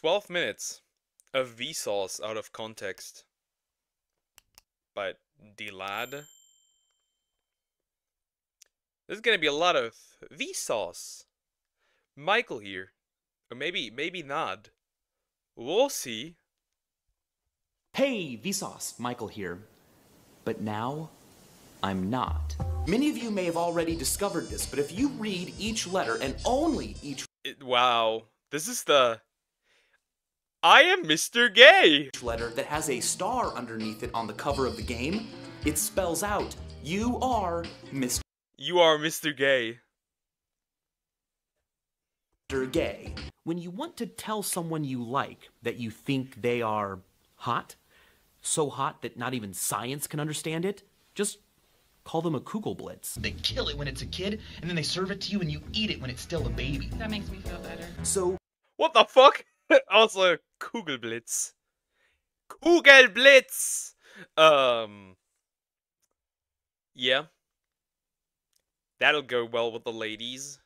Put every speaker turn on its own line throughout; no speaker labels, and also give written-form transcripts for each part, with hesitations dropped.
12 minutes of Vsauce out of context. But the lad. There's gonna be a lot of Vsauce. Michael here. Or maybe not. We'll see.
Hey, Vsauce, Michael here. But now, I'm not. Many of you may have already discovered this, but if you read each letter and only each
Wow. This is the... I am Mr. Gay!
letter that has a star underneath it on the cover of the game, it spells out, you are Mr.
You are Mr. Gay.
Gay. When you want to tell someone you like that you think they are hot, so hot that not even science can understand it, just call them a Kugelblitz.
They kill it when it's a kid, and then they serve it to you and you eat it when it's still a baby.
That makes me feel better.
So,
What the fuck? Also, Kugelblitz. Kugelblitz! Yeah. That'll go well with the ladies.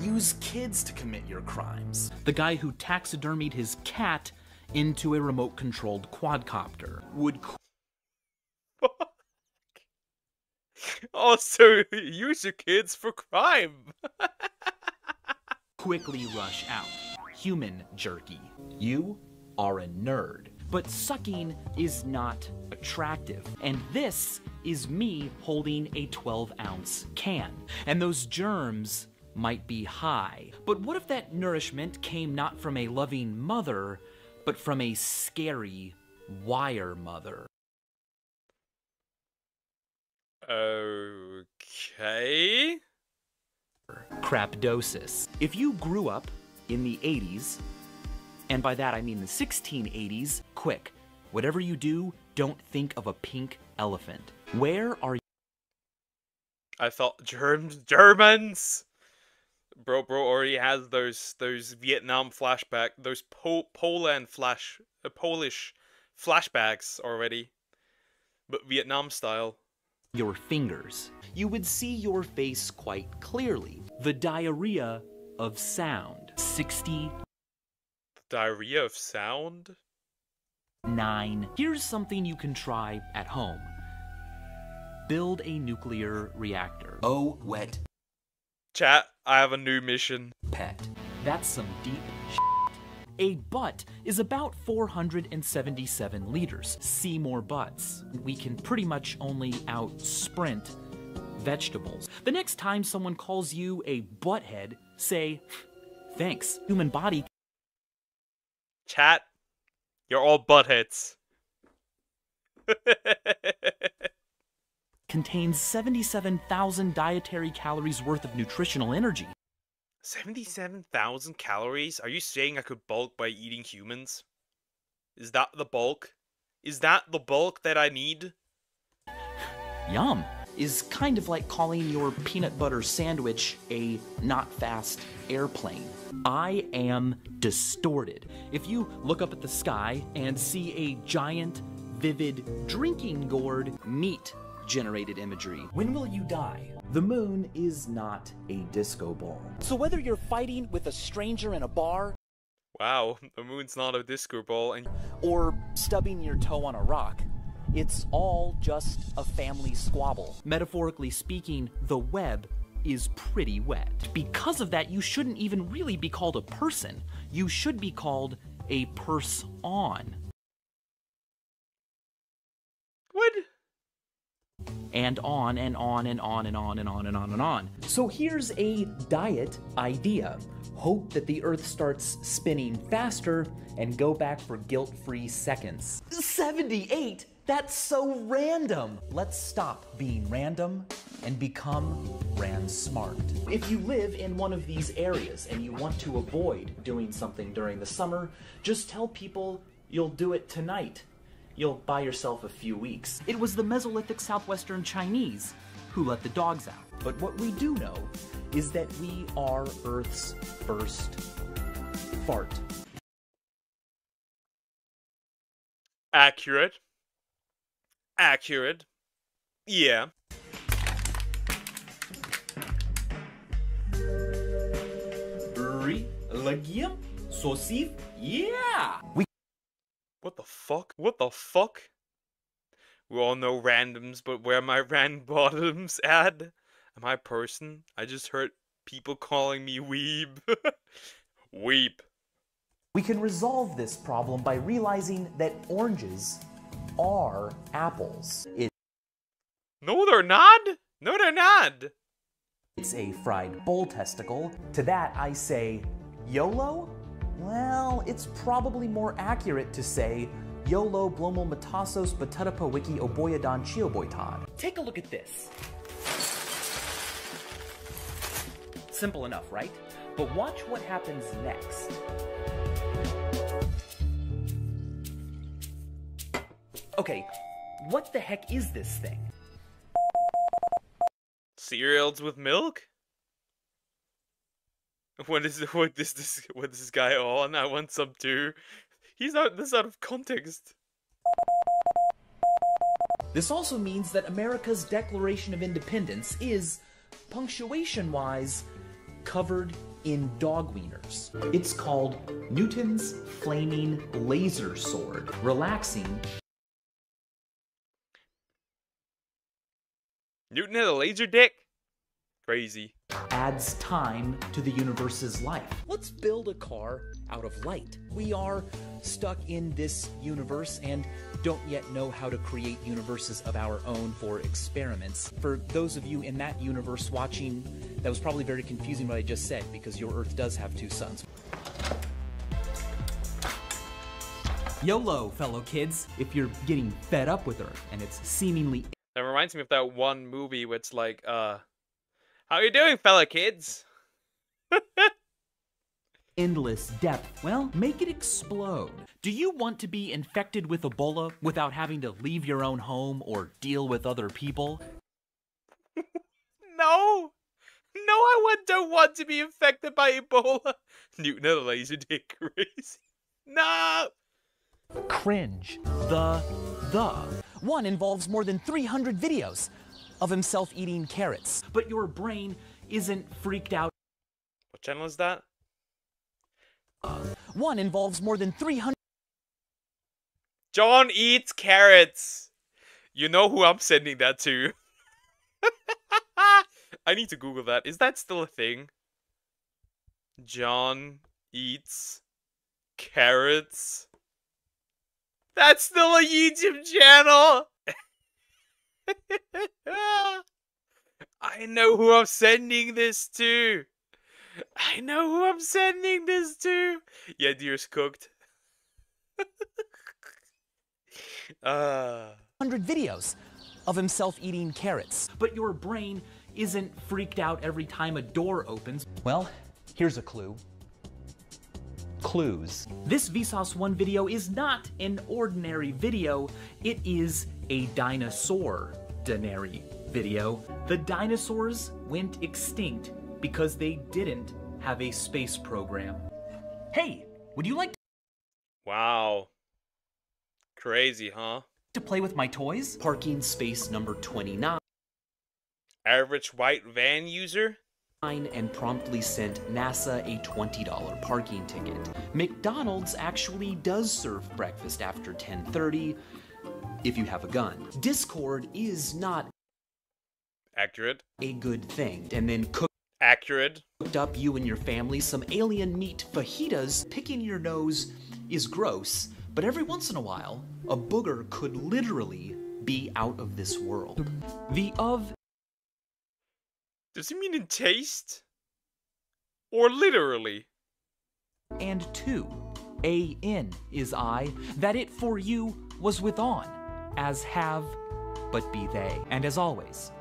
use kids to commit your crimes. The guy who taxidermied his cat into a remote-controlled quadcopter would
Fuck. Also, use your kids for crime.
quickly rush out. Human jerky. You are a nerd. But sucking is not attractive. And this is me holding a 12-ounce can. And those germs might be high. But what if that nourishment came not from a loving mother, but from a scary wire mother?
Okay.
Crapdosis. If you grew up in the 80s, and by that I mean the 1680s, quick, whatever you do, don't think of a pink elephant. Where are you?
I thought Germans. Bro already has those Vietnam flashback, those Polish flashbacks already, but Vietnam style.
Your fingers. You would see your face quite clearly. The diarrhea of sound. 69.
Diarrhea of sound?
Here's something you can try at home. Build a nuclear reactor. Oh, wet
Chat, I have a new mission.
pet. That's some deep shit. A butt is about 477 liters. See more butts. We can pretty much only out-sprint vegetables. The next time someone calls you a butthead, say, thanks. Human body
Chat, you're all buttheads.
contains 77,000 dietary calories worth of nutritional energy.
77,000 calories? Are you saying I could bulk by eating humans? Is that the bulk? Is that the bulk that I need?
Yum. Is kind of like calling your peanut butter sandwich a not fast airplane. I am distorted. If you look up at the sky and see a giant, vivid drinking gourd, meat generated imagery. When will you die? The moon is not a disco ball. So whether you're fighting with a stranger in a bar,
Wow, the moon's not a disco ball and
or stubbing your toe on a rock, it's all just a family squabble. Metaphorically speaking, the web is pretty wet. Because of that, you shouldn't even really be called a person. You should be called a purse-on.
what?
And on and on and on and on and on and on and on. So here's a diet idea. Hope that the Earth starts spinning faster and go back for guilt-free seconds. 78? That's so random. Let's stop being random and become smart. If you live in one of these areas and you want to avoid doing something during the summer, just tell people you'll do it tonight. You'll buy yourself a few weeks. It was the Mesolithic Southwestern Chinese who let the dogs out. But what we do know is that we are Earth's first fart.
Accurate. Accurate. Yeah.
Legium? Saucif? Yeah!
What the fuck? What the fuck? We all know randoms, but where my rand bottoms at? Am I a person? I just heard people calling me weeb. Weep.
We can resolve this problem by realizing that oranges are apples.
No, they're not. No, they're not.
It's a fried bull testicle. To that I say, YOLO? Well, it's probably more accurate to say, YOLO Blomo Metasos Batutapa Wiki Oboyadon Chioboytod. Take a look at this. Simple enough, right? But watch what happens next. Okay, what the heck is this thing?
Cereals with milk? What is this guy on? I want some too. This is out of context.
This also means that America's Declaration of Independence is, punctuation-wise, covered in dog wieners. It's called Newton's Flaming Laser Sword. Relaxing.
Newton had a laser dick? Crazy.
Adds time to the universe's life. Let's build a car out of light. We are stuck in this universe and don't yet know how to create universes of our own for experiments. For those of you in that universe watching, that was probably very confusing what I just said, because your Earth does have two suns. YOLO, fellow kids. If you're getting fed up with Earth and it's seemingly...
That reminds me of that one movie where it's like, how you doing, fella kids?
endless depth, well, make it explode. Do you want to be infected with Ebola without having to leave your own home or deal with other people?
No! No, don't want to be infected by Ebola. Newton had a laser dick, crazy. No!
Cringe. The. One involves more than 300 videos of himself eating carrots. But your brain isn't freaked out.
What channel is that?
One involves more than 300.
John eats carrots. You know who I'm sending that to. I need to Google that. Is that still a thing? John eats carrots. That's still a YouTube channel. I know who I'm sending this to. I know who I'm sending this to. Yeah, deer's cooked.
100 videos of himself eating carrots. But your brain isn't freaked out every time a door opens. Well, here's a clue. Clues. This Vsauce 1 video is not an ordinary video. It is a dinosaur-denary video. The dinosaurs went extinct because they didn't have a space program. Hey, would you like
Wow. Crazy, huh?
to play with my toys? Parking space number 29.
Average white van user?
And promptly sent NASA a $20 parking ticket. McDonald's actually does serve breakfast after 10:30 if you have a gun. Discord is not
Accurate.
a good thing. And then
Accurate.
cooked up you and your family some alien meat fajitas. Picking your nose is gross, but every once in a while, a booger could literally be out of this world. The of
Does he mean in taste? Or literally?
and two. A-in is I, that it for you was with on, as have, but be they. And as always,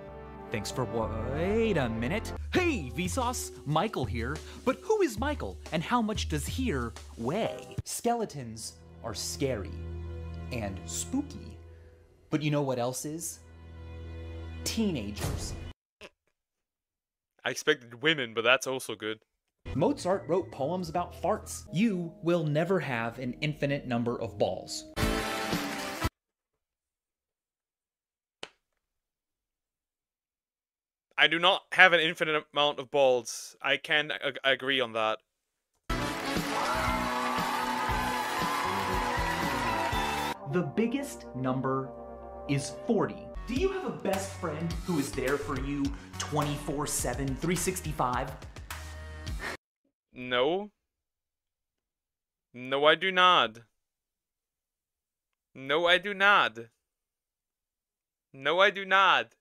thanks for wait a minute. Hey, Vsauce, Michael here. But who is Michael, and how much does here weigh? Skeletons are scary and spooky. But you know what else is? Teenagers.
I expected women, but that's also good.
Mozart wrote poems about farts. You will never have an infinite number of balls.
I do not have an infinite amount of balls. I can agree on that.
The biggest number is 40. Do you have a best friend who is there for you 24/7, 365?
No. No, I do not. No, I do not. No, I do not.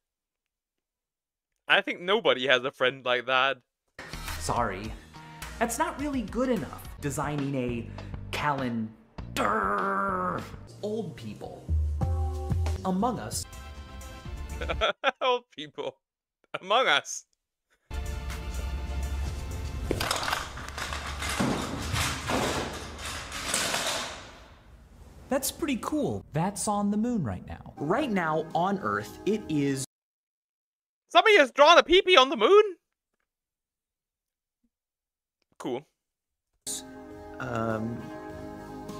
I think nobody has a friend like that.
Sorry, that's not really good enough. Designing a calendar. Old people. Among Us.
Old people. Among Us.
That's pretty cool. That's on the moon right now. Right now, on Earth, it is...
Somebody has drawn a peepee on the moon? Cool.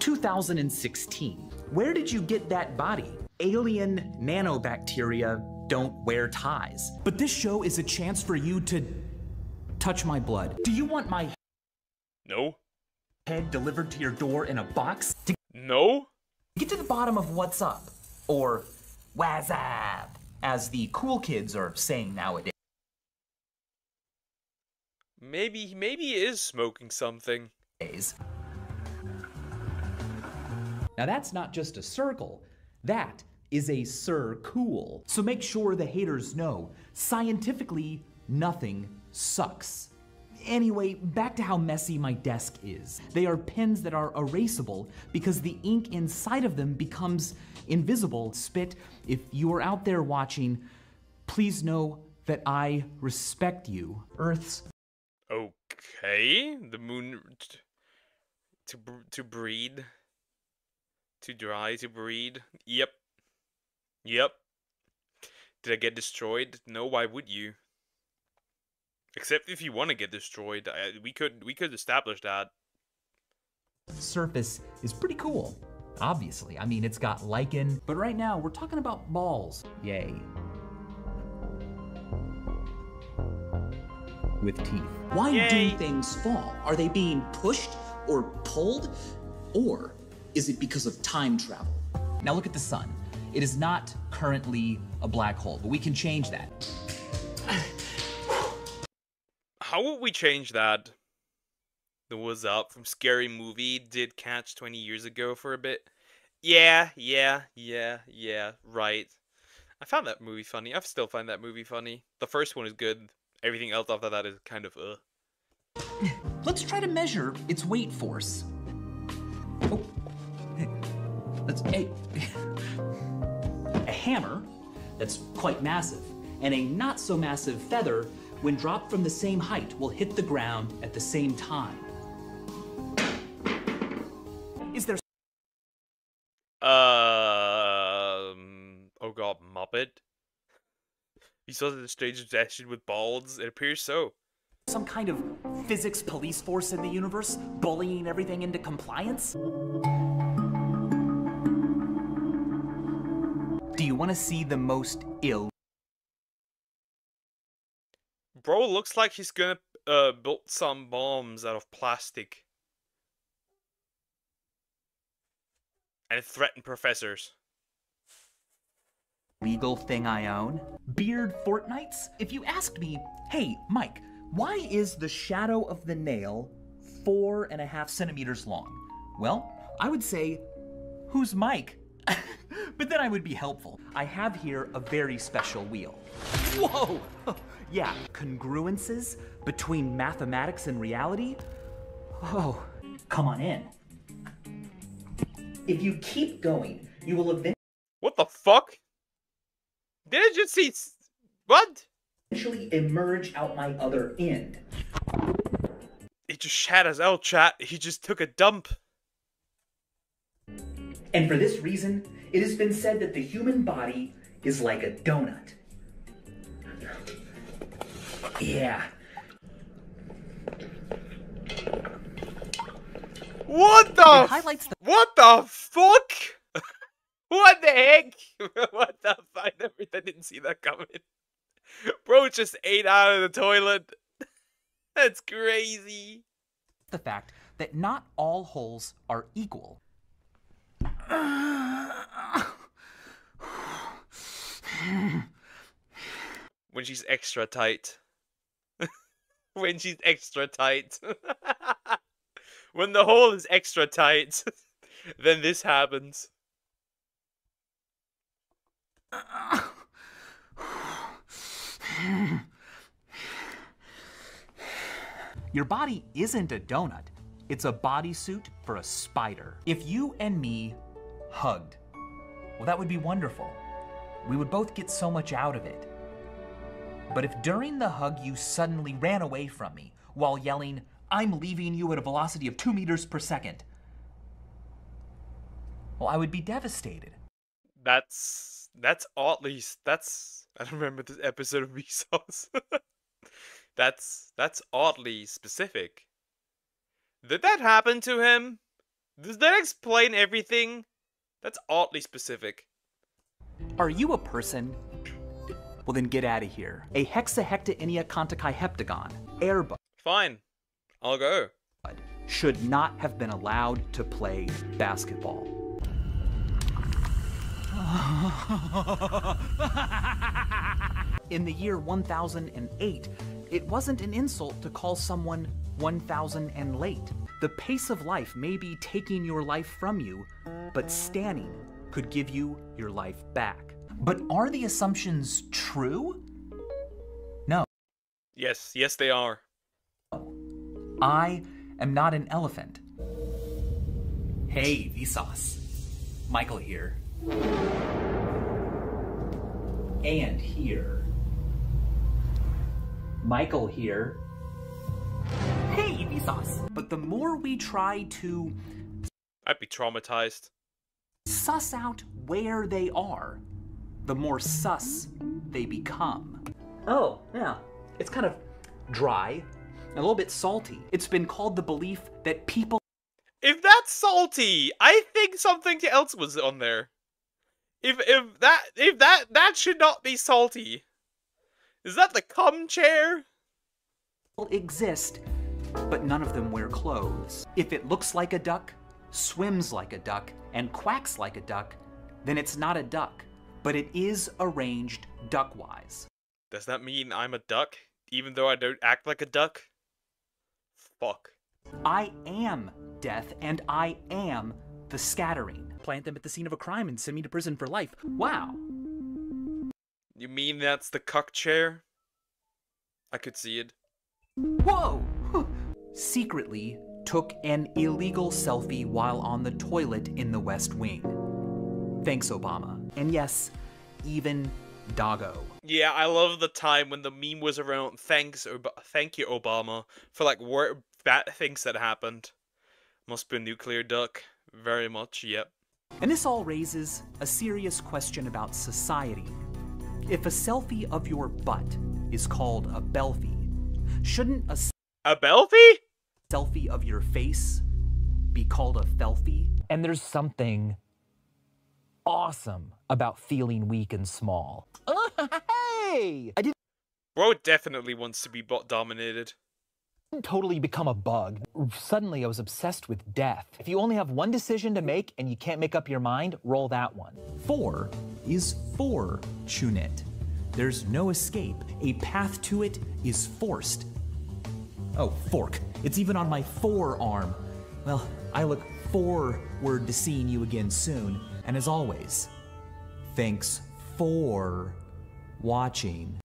2016. Where did you get that body? Alien nanobacteria don't wear ties. But this show is a chance for you to touch my blood. Do you want my
No.
head delivered to your door in a box? To
No?
get to the bottom of what's up, or what's up, as the cool kids are saying nowadays.
Maybe he is smoking something.
Now that's not just a circle, that is a circool. So make sure the haters know, scientifically, nothing sucks. Anyway, back to how messy my desk is. They are pens that are erasable because the ink inside of them becomes invisible. Spit, if you are out there watching, please know that I respect you. Earth's...
Okay. The moon... To breed. Too dry to breed. Yep. Yep. Did I get destroyed? No, why would you? Except if you want to get destroyed. We could establish that.
surface is pretty cool. Obviously, I mean, it's got lichen, but right now we're talking about balls. Yay. With teeth.
Why
Yay.
do things fall? Are they being pushed or pulled? Or is it because of time travel?
Now look at the sun. It is not currently a black hole, but we can change that.
How would we change that? The Was Up from Scary Movie did catch 20 years ago for a bit. Yeah, right. I found that movie funny. I still find that movie funny. The first one is good. Everything else after that is kind of
Let's try to measure its weight force. Oh. A hammer that's quite massive and a not so massive feather, when dropped from the same height, will hit the ground at the same time. Is there...
Oh god, Muppet? He saw the strange obsession with balls? It appears so.
some kind of physics police force in the universe, bullying everything into compliance? Do you want to see the most ill?
Bro looks like he's gonna build some bombs out of plastic. And threaten professors.
Legal thing I own? Beard fortnights? If you asked me, hey, Mike, why is the shadow of the nail 4.5 centimeters long? Well, I would say, who's Mike? But then I would be helpful. I have here a very special wheel. Whoa! Yeah, congruences between mathematics and reality? Oh, come on in. If you keep going, you will
What the fuck? Did I just see... What?
eventually emerge out my other end.
He just shat us out, chat. He just took a dump.
And for this reason, it has been said that the human body is like a donut. Yeah.
What the
It highlights the
What the fuck? What the heck? What the fuck? I didn't see that coming. Bro just ate out of the toilet. That's crazy.
fact that not all holes are equal.
When she's extra tight. When she's extra tight. When the hole is extra tight, then this happens.
Your body isn't a donut. It's a bodysuit for a spider. If you and me hugged, well, that would be wonderful. We would both get so much out of it. But if during the hug you suddenly ran away from me while yelling, "I'm leaving you at a velocity of 2 meters per second," well, I would be devastated.
That's oddly, I don't remember this episode of Vsauce. That's oddly specific. Did that happen to him? Does that explain everything? That's oddly specific.
Are you a person? Well, then get out of here. A hexahectaennia conticiheptagon, airbud,
Fine. I'll go.
should not have been allowed to play basketball. In the year 1008, it wasn't an insult to call someone 1000 and late. The pace of life may be taking your life from you, but standing could give you your life back. But are the assumptions true? No.
Yes, they are.
I am not an elephant. Hey, Vsauce. Michael here. And here. Michael here. Hey, Vsauce. But the more we try to
I'd be traumatized.
suss out where they are, the more sus they become. Oh, yeah. It's kind of dry, a little bit salty. It's been called the belief that people...
If that's salty, I think something else was on there. If that should not be salty. Is that the cum chair?
exist, but none of them wear clothes. If it looks like a duck, swims like a duck, and quacks like a duck, then it's not a duck, but it is arranged duck-wise.
Does that mean I'm a duck, even though I don't act like a duck? Fuck.
I am death, and I am the scattering. Plant them at the scene of a crime and send me to prison for life. Wow.
You mean that's the cuck chair? I could see it.
Whoa! Secretly took an illegal selfie while on the toilet in the West Wing. Thanks, Obama. And yes, even Doggo.
Yeah, I love the time when the meme was around. Thank you, Obama, for like bad things that happened. Must be a nuclear duck. Very much, yep.
And this all raises a serious question about society. If a selfie of your butt is called a belfie, shouldn't
a belfie?
Selfie of your face be called a felfie? And there's something awesome about feeling weak and small. Hey! I didn't
Bro definitely wants to be bot dominated.
totally become a bug. Suddenly I was obsessed with death. If you only have one decision to make and you can't make up your mind, roll that one. 4 is fortunate. There's no escape. A path to it is forced. Oh, fork. It's even on my forearm. Well, I look forward to seeing you again soon. And as always, thanks for watching.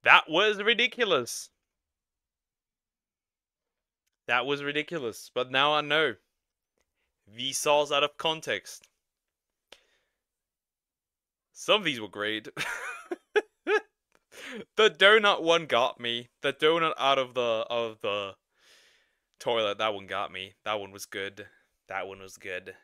That was ridiculous. That was ridiculous, but now I know. Vsauce out of context. Some of these were great. The donut one got me. The donut out of the toilet, that one got me. That one was good. That one was good.